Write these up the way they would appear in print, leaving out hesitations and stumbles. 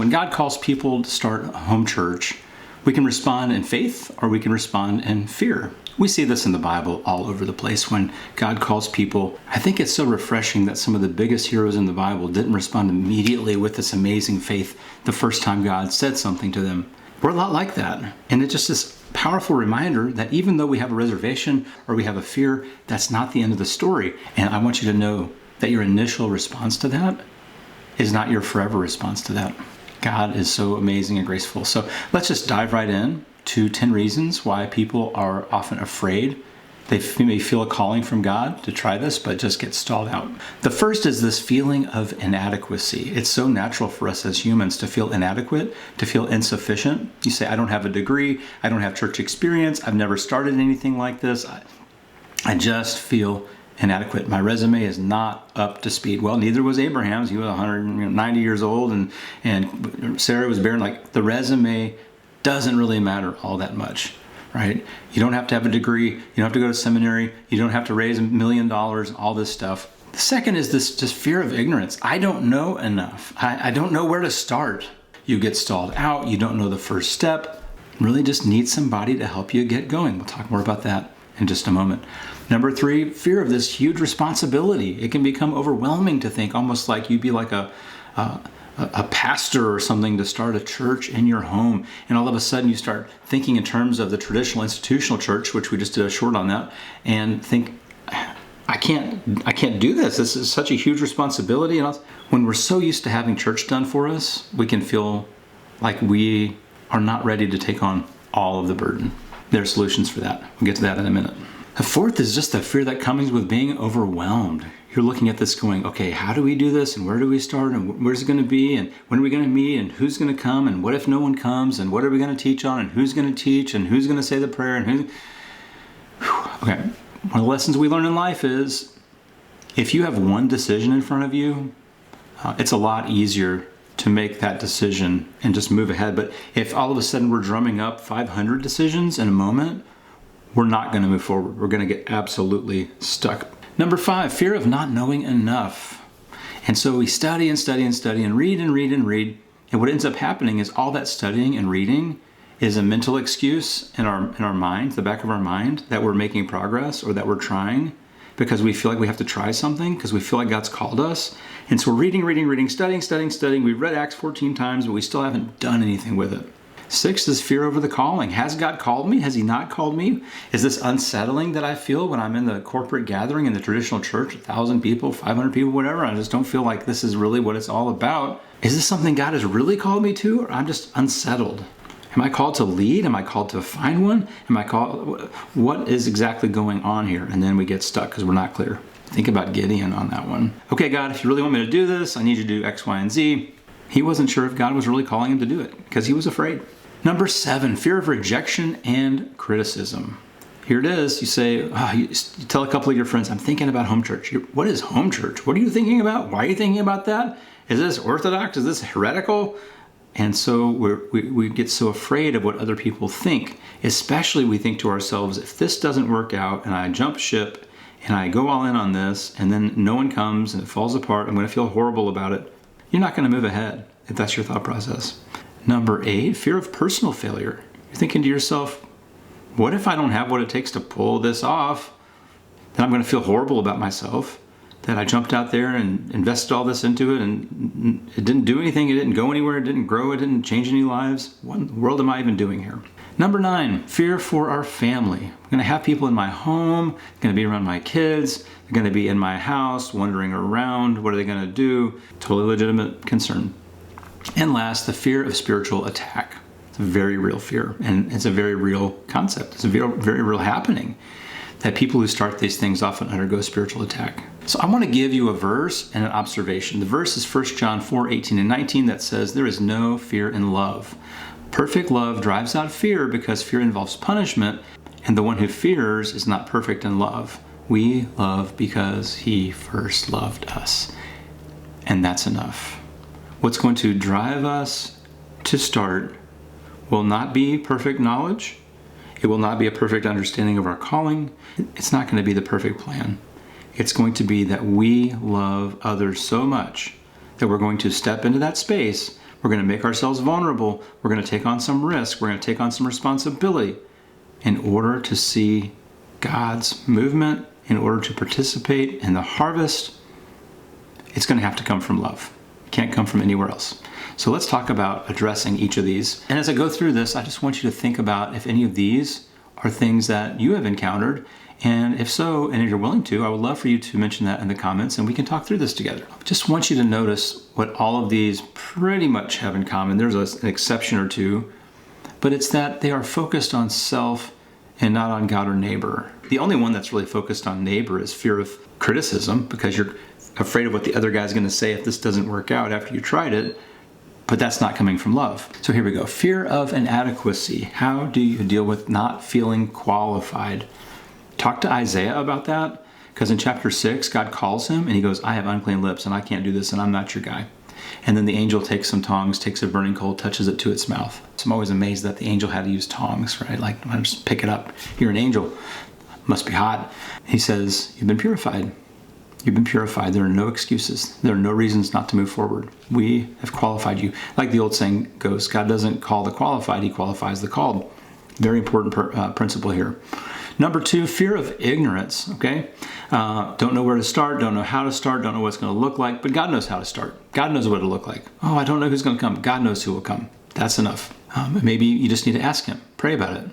when God calls people to start a home church, we can respond in faith or we can respond in fear. We see this in the Bible all over the place when God calls people. I think it's so refreshing that some of the biggest heroes in the Bible didn't respond immediately with this amazing faith the first time God said something to them. We're a lot like that. And it's just this powerful reminder that even though we have a reservation or we have a fear, that's not the end of the story. And I want you to know that your initial response to that is not your forever response to that. God is so amazing and graceful. So let's just dive right in to 10 reasons why people are often afraid. They may feel a calling from God to try this, but just get stalled out. The first is this feeling of inadequacy. It's so natural for us as humans to feel inadequate, to feel insufficient. You say, I don't have a degree, I don't have church experience, I've never started anything like this. I just feel inadequate. My resume is not up to speed. Well, neither was Abraham's. He was 190 years old, and Sarah was barren. Like, the resume doesn't really matter all that much, right? You don't have to have a degree. You don't have to go to seminary. You don't have to raise $1 million, all this stuff. The second is this just fear of ignorance. I don't know enough. I don't know where to start. You get stalled out. You don't know the first step. You really just need somebody to help you get going. We'll talk more about that in just a moment. Number 3, fear of this huge responsibility. It can become overwhelming to think almost like you'd be like a pastor or something to start a church in your home, and all of a sudden you start thinking in terms of the traditional institutional church, which we just did a short on that, and think, I can't do this. This is such a huge responsibility. And when we're so used to having church done for us, we can feel like we are not ready to take on all of the burden. There are solutions for that. We'll get to that in a minute. The fourth is just the fear that comes with being overwhelmed. You're looking at this going, okay, how do we do this? And where do we start? And where's it going to be? And when are we going to meet? And who's going to come? And what if no one comes? And what are we going to teach on? And who's going to teach? And who's going to say the prayer? And who? Okay. One of the lessons we learn in life is if you have one decision in front of you, it's a lot easier to make that decision and just move ahead. But if all of a sudden we're drumming up 500 decisions in a moment, we're not going to move forward. We're going to get absolutely stuck. Number 5, fear of not knowing enough. And so we study and study and study and read and read and read. And what ends up happening is all that studying and reading is a mental excuse in our mind, the back of our mind, that we're making progress or that we're trying because we feel like we have to try something because we feel like God's called us. And so we're reading, studying. We've read Acts 14 times, but we still haven't done anything with it. 6 is fear over the calling. Has God called me? Has he not called me? Is this unsettling that I feel when I'm in the corporate gathering in the traditional church, 1,000 people, 500 people, whatever? I just don't feel like this is really what it's all about. Is this something God has really called me to, or I'm just unsettled? Am I called to lead? Am I called to find one? What is exactly going on here? And then we get stuck because we're not clear. Think about Gideon on that one. Okay, God, if you really want me to do this, I need you to do X, Y, and Z. He wasn't sure if God was really calling him to do it because he was afraid. Number 7, fear of rejection and criticism. Here it is. You say, you tell a couple of your friends, I'm thinking about home church. What is home church? What are you thinking about? Why are you thinking about that? Is this orthodox? Is this heretical? And so we get so afraid of what other people think, especially we think to ourselves, if this doesn't work out and I jump ship and I go all in on this and then no one comes and it falls apart, I'm going to feel horrible about it. You're not going to move ahead if that's your thought process. Number 8, fear of personal failure. You're thinking to yourself, what if I don't have what it takes to pull this off? Then I'm going to feel horrible about myself, that I jumped out there and invested all this into it and it didn't do anything, it didn't go anywhere, it didn't grow, it didn't change any lives. What in the world am I even doing here? Number 9, fear for our family. I'm going to have people in my home, they're going to be around my kids, they're going to be in my house, wandering around, what are they going to do? Totally legitimate concern. And last, the fear of spiritual attack. It's a very real fear, and it's a very real concept. It's a very, very real happening that people who start these things often undergo spiritual attack. So I want to give you a verse and an observation. The verse is 1 John 4:18 and 19 that says, there is no fear in love. Perfect love drives out fear because fear involves punishment, and the one who fears is not perfect in love. We love because he first loved us, and that's enough. What's going to drive us to start will not be perfect knowledge. It will not be a perfect understanding of our calling. It's not going to be the perfect plan. It's going to be that we love others so much that we're going to step into that space, We're going to make ourselves vulnerable. We're going to take on some risk. We're going to take on some responsibility in order to see God's movement, in order to participate in the harvest. It's going to have to come from love. It can't come from anywhere else. So let's talk about addressing each of these. And as I go through this, I just want you to think about if any of these are things that you have encountered. And if so, and if you're willing to, I would love for you to mention that in the comments and we can talk through this together. I just want you to notice what all of these pretty much have in common. There's an exception or two, but it's that they are focused on self and not on God or neighbor. The only one that's really focused on neighbor is fear of criticism, because you're afraid of what the other guy's going to say if this doesn't work out after you tried it, but that's not coming from love. So here we go. Fear of inadequacy. How do you deal with not feeling qualified? Talk to Isaiah about that, because in chapter 6, God calls him and he goes, I have unclean lips and I can't do this and I'm not your guy. And then the angel takes some tongs, takes a burning coal, touches it to its mouth. So I'm always amazed that the angel had to use tongs, right? Like, I just pick it up. You're an angel. Must be hot. He says, you've been purified. You've been purified. There are no excuses. There are no reasons not to move forward. We have qualified you. Like the old saying goes, God doesn't call the qualified, he qualifies the called. Very important principle here. Number 2, fear of ignorance, okay? Don't know where to start, don't know how to start, don't know what it's going to look like, but God knows how to start. God knows what it'll look like. Oh, I don't know who's going to come. God knows who will come. That's enough. Maybe you just need to ask him. Pray about it.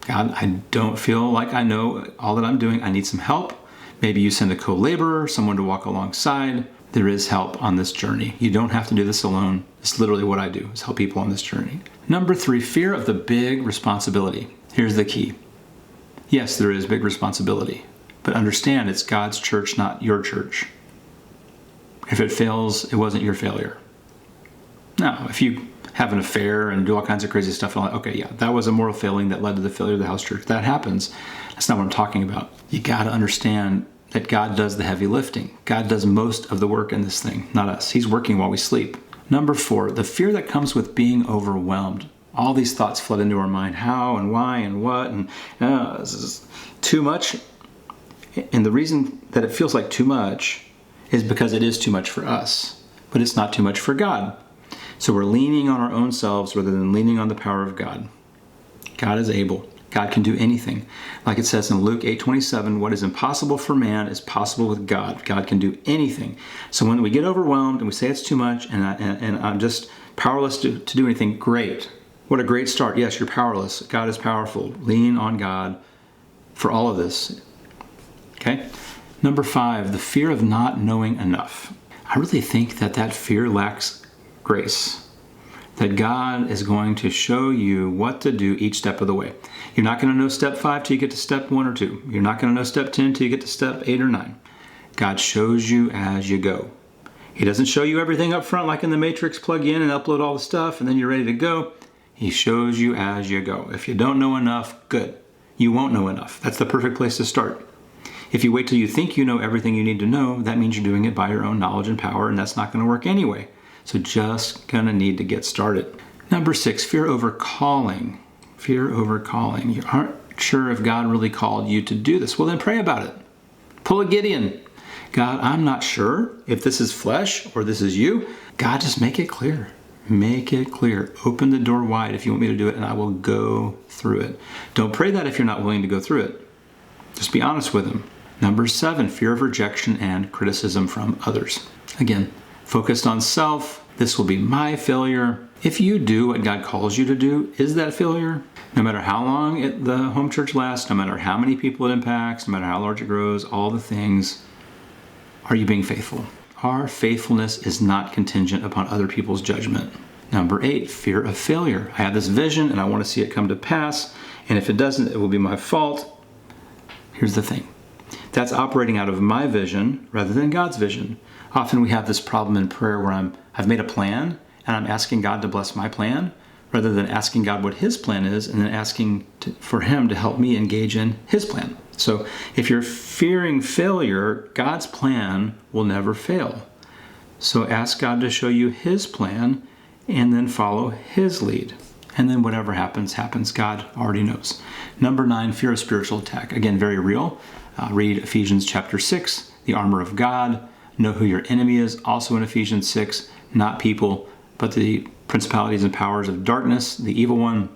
God, I don't feel like I know all that I'm doing. I need some help. Maybe you send a co-laborer, someone to walk alongside. There is help on this journey. You don't have to do this alone. It's literally what I do, is help people on this journey. Number 3, fear of the big responsibility. Here's the key. Yes, there is big responsibility, but understand it's God's church, not your church. If it fails, it wasn't your failure. Now, if you have an affair and do all kinds of crazy stuff, okay, yeah, that was a moral failing that led to the failure of the house church. That happens. That's not what I'm talking about. You got to understand that God does the heavy lifting. God does most of the work in this thing, not us. He's working while we sleep. Number 4, the fear that comes with being overwhelmed. All these thoughts flood into our mind. How and why and what, and this is too much. And the reason that it feels like too much is because it is too much for us, but it's not too much for God. So we're leaning on our own selves rather than leaning on the power of God. God is able. God can do anything. Like it says in Luke 8:27, what is impossible for man is possible with God. God can do anything. So when we get overwhelmed and we say it's too much and I'm just powerless to do anything, great. What a great start. Yes, you're powerless. God is powerful. Lean on God for all of this. Okay? Number 5, the fear of not knowing enough. I really think that fear lacks grace. That God is going to show you what to do each step of the way. You're not going to know step 5 till you get to step 1 or 2. You're not going to know step 10 till you get to step 8 or 9. God shows you as you go. He doesn't show you everything up front like in the Matrix, plug in and upload all the stuff and then you're ready to go. He shows you as you go. If you don't know enough, good. You won't know enough. That's the perfect place to start. If you wait till you think you know everything you need to know, that means you're doing it by your own knowledge and power, and that's not going to work anyway. So just going to need to get started. Number 6, fear over calling. Fear over calling. You aren't sure if God really called you to do this. Well, then pray about it. Pull a Gideon. God, I'm not sure if this is flesh or this is you. God, just make it clear. Make it clear. Open the door wide if you want me to do it, and I will go through it. Don't pray that if you're not willing to go through it. Just be honest with him. Number 7, fear of rejection and criticism from others. Again, focused on self. This will be my failure. If you do what God calls you to do, is that failure? No matter how long the home church lasts, no matter how many people it impacts, no matter how large it grows, all the things, are you being faithful? Our faithfulness is not contingent upon other people's judgment. Number 8, fear of failure. I have this vision and I want to see it come to pass, and if it doesn't, it will be my fault. Here's the thing. That's operating out of my vision rather than God's vision. Often we have this problem in prayer where I've made a plan and I'm asking God to bless my plan rather than asking God what his plan is and then asking for him to help me engage in his plan. So if you're fearing failure, God's plan will never fail. So ask God to show you his plan and then follow his lead. And then whatever happens, happens. God already knows. Number 9, fear of spiritual attack. Again, very real. Read Ephesians chapter 6, the armor of God. Know who your enemy is. Also in Ephesians 6, not people, but the principalities and powers of darkness, the evil one.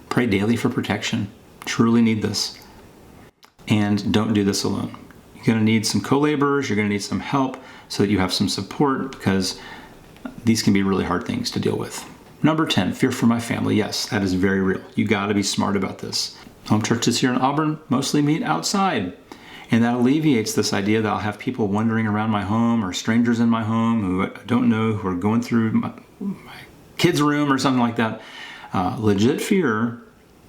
Pray daily for protection. Truly need this. And don't do this alone. You're going to need some co-laborers. You're going to need some help so that you have some support, because these can be really hard things to deal with. Number 10, fear for my family. Yes, that is very real. You got to be smart about this. Home churches here in Auburn mostly meet outside. And that alleviates this idea that I'll have people wandering around my home or strangers in my home who I don't know, who are going through my kid's room or something like that. Legit fear,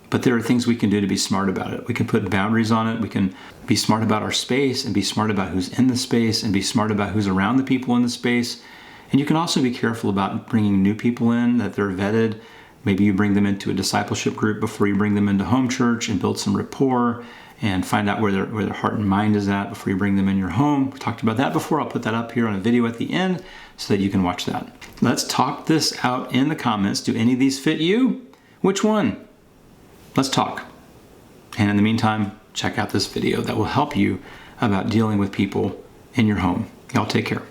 but there are things we can do to be smart about it. We can put boundaries on it. We can be smart about our space and be smart about who's in the space and be smart about who's around the people in the space. And you can also be careful about bringing new people in, that they're vetted. Maybe you bring them into a discipleship group before you bring them into home church and build some rapport and find out where their heart and mind is at before you bring them in your home. We talked about that before. I'll put that up here on a video at the end so that you can watch that. Let's talk this out in the comments. Do any of these fit you? Which one? Let's talk. And in the meantime, check out this video that will help you about dealing with people in your home. Y'all take care.